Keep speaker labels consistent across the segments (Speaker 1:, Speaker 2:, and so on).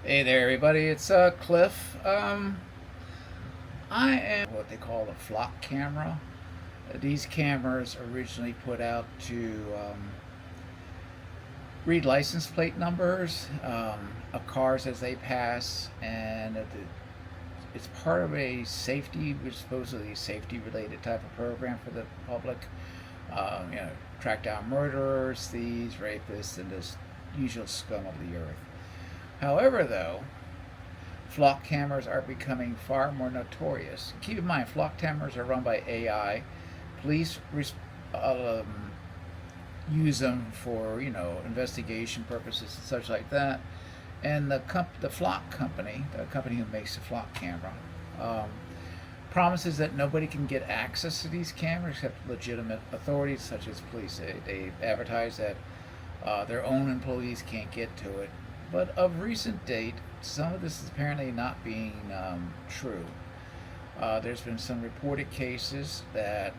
Speaker 1: Hey there, everybody. It's Cliff. I am what they call a flock camera. These cameras originally put out to read license plate numbers of cars as they pass, and it's part of a safety, supposedly safety-related type of program for the public. You know, track down murderers, thieves, rapists, and this usual scum of the earth. However, though, flock cameras are becoming far more notorious. Keep in mind, flock cameras are run by AI. Police use them for investigation purposes and such like that. And the flock company, the company who makes the flock camera, um, promises that nobody can get access to these cameras except legitimate authorities such as police. They advertise that their own employees can't get to it. But of recent date, some of this is apparently not being true. There's been some reported cases that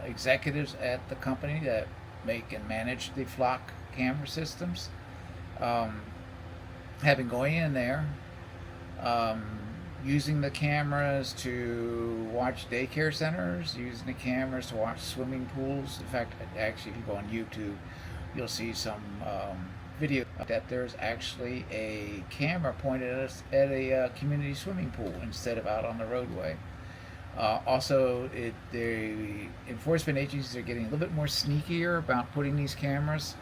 Speaker 1: executives at the company that make and manage the flock camera systems um, have been going in there, um, using the cameras to watch daycare centers, using the cameras to watch swimming pools. In fact, actually, if you go on YouTube, you'll see some video that there's actually a camera pointed at us at a community swimming pool instead of out on the roadway. Also, the enforcement agencies are getting a little bit more sneakier about putting these cameras.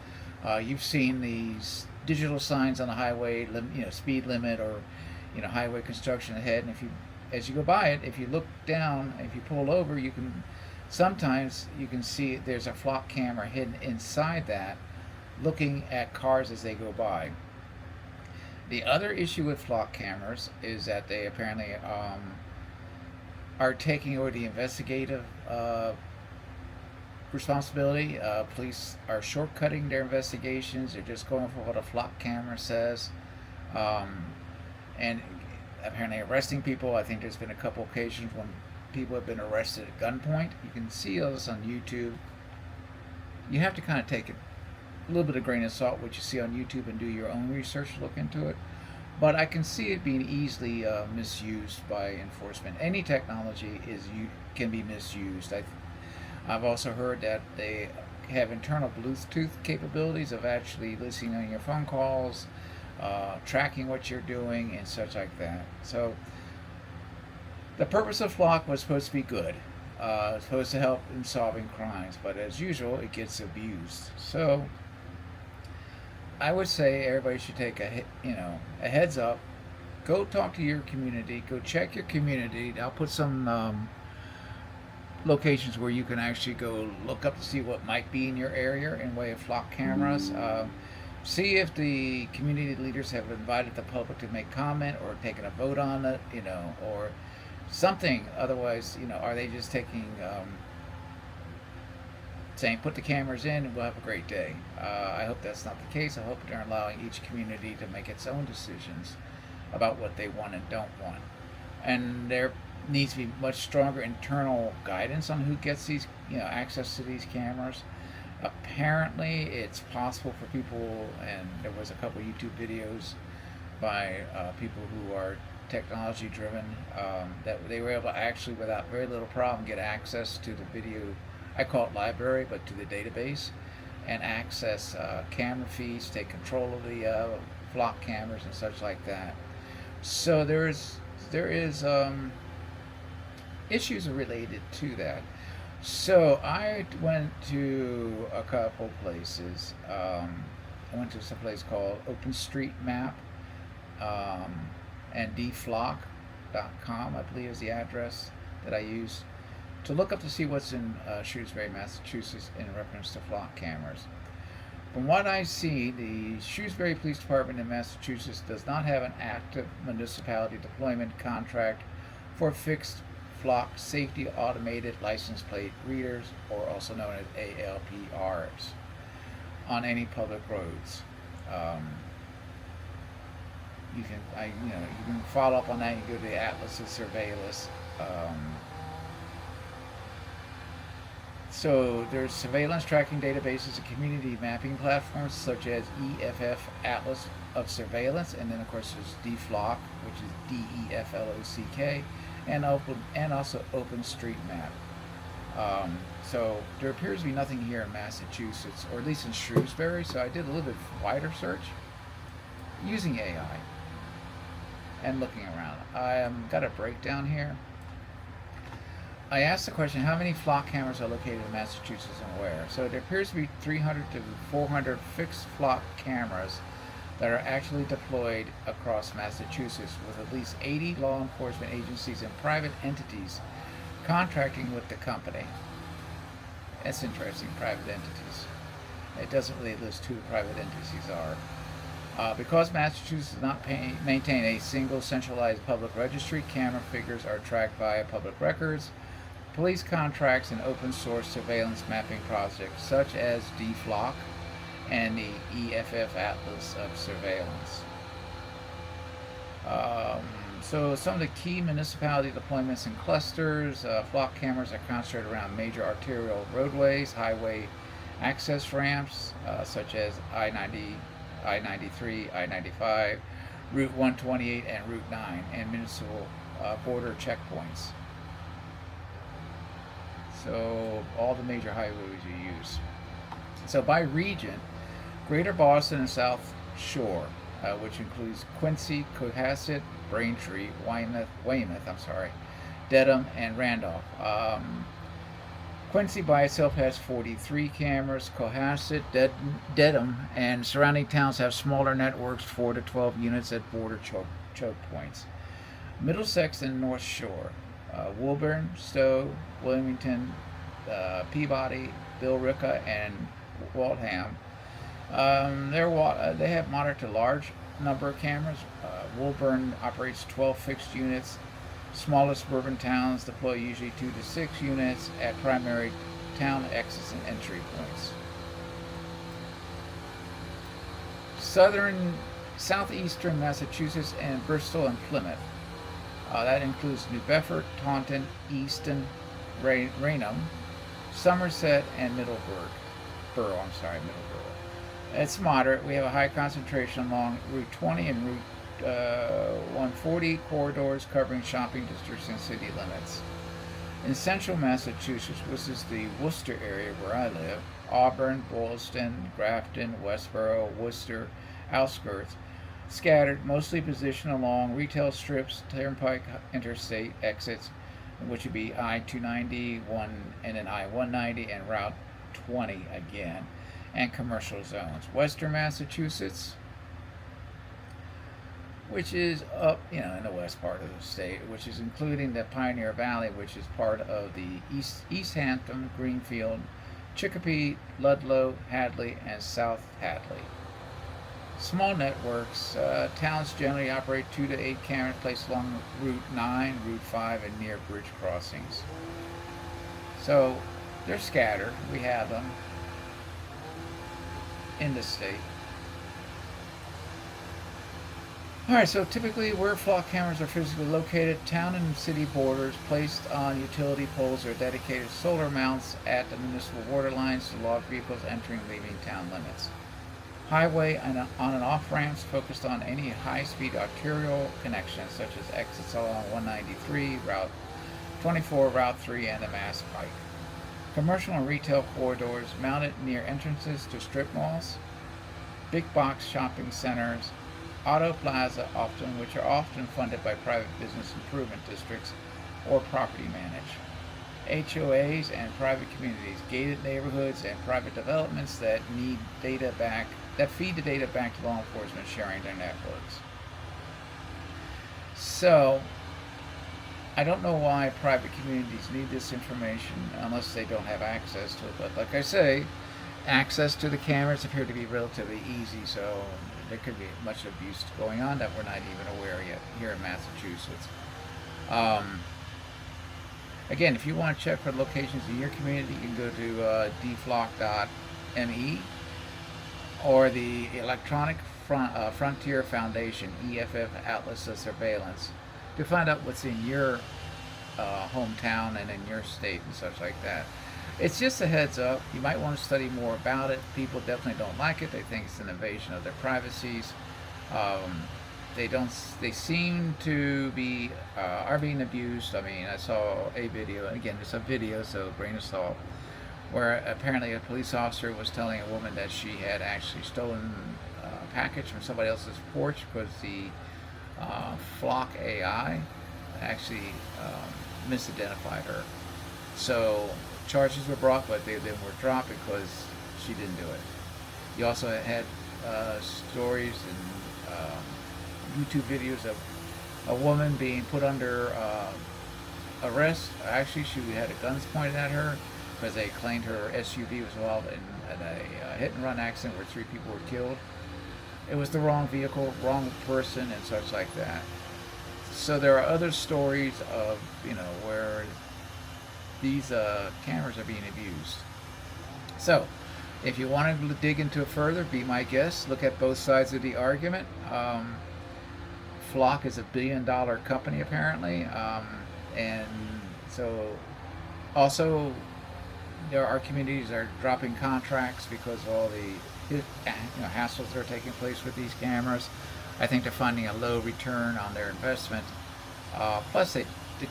Speaker 1: You've seen these digital signs on the highway, speed limit or highway construction ahead, and if you as you go by it, if you look down, if you pull over, sometimes you can see there's a flock camera hidden inside that, looking at cars as they go by. The other issue with flock cameras is that they apparently are taking over the investigative responsibility. Police are shortcutting their investigations. They're just going for what a flock camera says, um, and apparently arresting people. I think there's been a couple occasions when people have been arrested at gunpoint. You can see all this on YouTube. You have to kind of take it a little bit of grain of salt what you see on YouTube and do your own research, look into it. But I can see it being easily misused by enforcement. Any technology can be misused. I've also heard that they have internal Bluetooth capabilities of actually listening on your phone calls, tracking what you're doing, and such like that. So the purpose of Flock was supposed to be good. It's supposed to help in solving crimes, but as usual, it gets abused. So I would say everybody should take a heads up. Go talk to your community. Go check your community. I'll put some locations where you can actually go look up to see what might be in your area in way of flock cameras. See if the community leaders have invited the public to make comment or taken a vote on it, or something. Otherwise, are they just taking saying put the cameras in and we'll have a great day? I hope that's not the case. I hope they're allowing each community to make its own decisions about what they want and don't want. And there needs to be much stronger internal guidance on who gets these, access to these cameras. Apparently, it's possible for people, and there was a couple YouTube videos by people who are technology driven, that they were able to actually, without very little problem, get access to the video. I call it library, but to the database, and access camera feeds, take control of the flock cameras and such like that. So there is issues related to that. So I went to a couple places. I went to some place called OpenStreetMap, um, and dflock.com, I believe is the address that I used to look up to see what's in Shrewsbury, Massachusetts in reference to flock cameras. From what I see, the Shrewsbury Police Department in Massachusetts does not have an active municipality deployment contract for fixed flock safety automated license plate readers, or also known as ALPRs, on any public roads. Um, you can follow up on that. You go to the Atlas of Surveillance. So there's surveillance tracking databases and community mapping platforms such as EFF Atlas of surveillance, and then of course there's DFLOC, which is DEFLOCK, and also OpenStreetMap. So there appears to be nothing here in Massachusetts, or at least in Shrewsbury. So I did a little bit wider search using AI and looking around. I got a breakdown here. I asked the question, how many flock cameras are located in Massachusetts and where? So there appears to be 300 to 400 fixed flock cameras that are actually deployed across Massachusetts, with at least 80 law enforcement agencies and private entities contracting with the company. That's interesting, private entities. It doesn't really list who the private entities are. Because Massachusetts does not maintain a single centralized public registry, camera figures are tracked via public records, police contracts, and open source surveillance mapping projects such as DFLOC and the EFF Atlas of Surveillance. So some of the key municipality deployments and clusters, flock cameras are concentrated around major arterial roadways, highway access ramps, such as I-90, I-93, I-95, Route 128, and Route 9, and municipal border checkpoints. So all the major highways you use. So by region, Greater Boston and South Shore, which includes Quincy, Cohasset, Braintree, Weymouth, Dedham, and Randolph. Quincy by itself has 43 cameras. Cohasset, Dedham, and surrounding towns have smaller networks, 4 to 12 units at border choke points. Middlesex and North Shore, Woburn, Stowe, Wilmington, Peabody, Billerica, and Waltham. They have moderate to large number of cameras. Woburn operates 12 fixed units. Smaller suburban towns deploy usually 2 to 6 units at primary town exits and entry points. Southeastern Massachusetts and Bristol and Plymouth. That includes New Bedford, Taunton, Easton, Raynham, Somerset, and Middleborough. It's moderate. We have a high concentration along Route 20 and Route 140 corridors covering shopping districts and city limits. In central Massachusetts, which is the Worcester area where I live, Auburn, Boylston, Grafton, Westboro, Worcester, outskirts, scattered, mostly positioned along retail strips, turnpike interstate exits, which would be I-290, and then I-190, and Route 20 again, and commercial zones. Western Massachusetts, which is up, in the west part of the state, which is including the Pioneer Valley, which is part of the East Hampton, Greenfield, Chicopee, Ludlow, Hadley, and South Hadley. Small networks. Towns generally operate 2 to 8 cameras placed along Route 9, Route 5, and near bridge crossings. So they're scattered. We have them in the state. Alright, so typically where flock cameras are physically located, town and city borders, placed on utility poles or dedicated solar mounts at the municipal water lines to log vehicles entering and leaving town limits. Highway on and off ramps focused on any high-speed arterial connections, such as exits along 193, Route 24, Route 3, and the Mass Pike. Commercial and retail corridors mounted near entrances to strip malls, big box shopping centers, auto plaza, which are often funded by private business improvement districts or property managed. HOAs and private communities, gated neighborhoods, and private developments that feed the data back to law enforcement sharing their networks. So, I don't know why private communities need this information unless they don't have access to it. But like I say, access to the cameras appear to be relatively easy, so there could be much abuse going on that we're not even aware yet here in Massachusetts. Again, if you want to check for locations in your community, you can go to dflock.me or the Electronic Frontier Foundation, EFF Atlas of Surveillance, to find out what's in your hometown and in your state and such like that. It's just a heads up. You might want to study more about it. People definitely don't like it. They think it's an invasion of their privacies. Um, they don't. They seem to be are being abused. I mean, I saw a video, and again, it's a video, so grain of salt, where apparently a police officer was telling a woman that she had actually stolen a package from somebody else's porch because the Flock AI actually misidentified her. So charges were brought, but they then were dropped because she didn't do it. You also had stories and YouTube videos of a woman being put under arrest. Actually, she had guns pointed at her because they claimed her SUV was involved in a hit and run accident where 3 people were killed. It was the wrong vehicle, wrong person, and such like that. So there are other stories of, where these cameras are being abused. So if you want to dig into it further, be my guest. Look at both sides of the argument. Flock is $1 billion company apparently, and so also there are communities that are dropping contracts because of all the hassles that are taking place with these cameras. I think they're finding a low return on their investment. Plus, the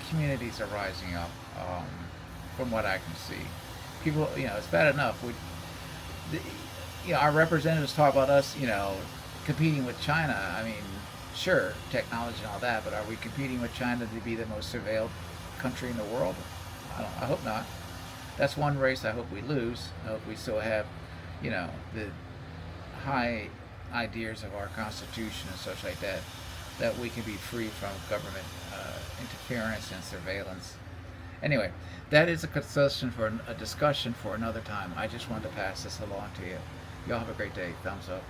Speaker 1: communities are rising up, from what I can see. People, it's bad enough. Our representatives talk about us, competing with China. I mean, sure, technology and all that, but are we competing with China to be the most surveilled country in the world? I hope not. That's one race I hope we lose. I hope we still have, the high ideas of our Constitution and such like that, that we can be free from government interference and surveillance. Anyway, that is a discussion for another time. I just wanted to pass this along to you. Y'all have a great day. Thumbs up.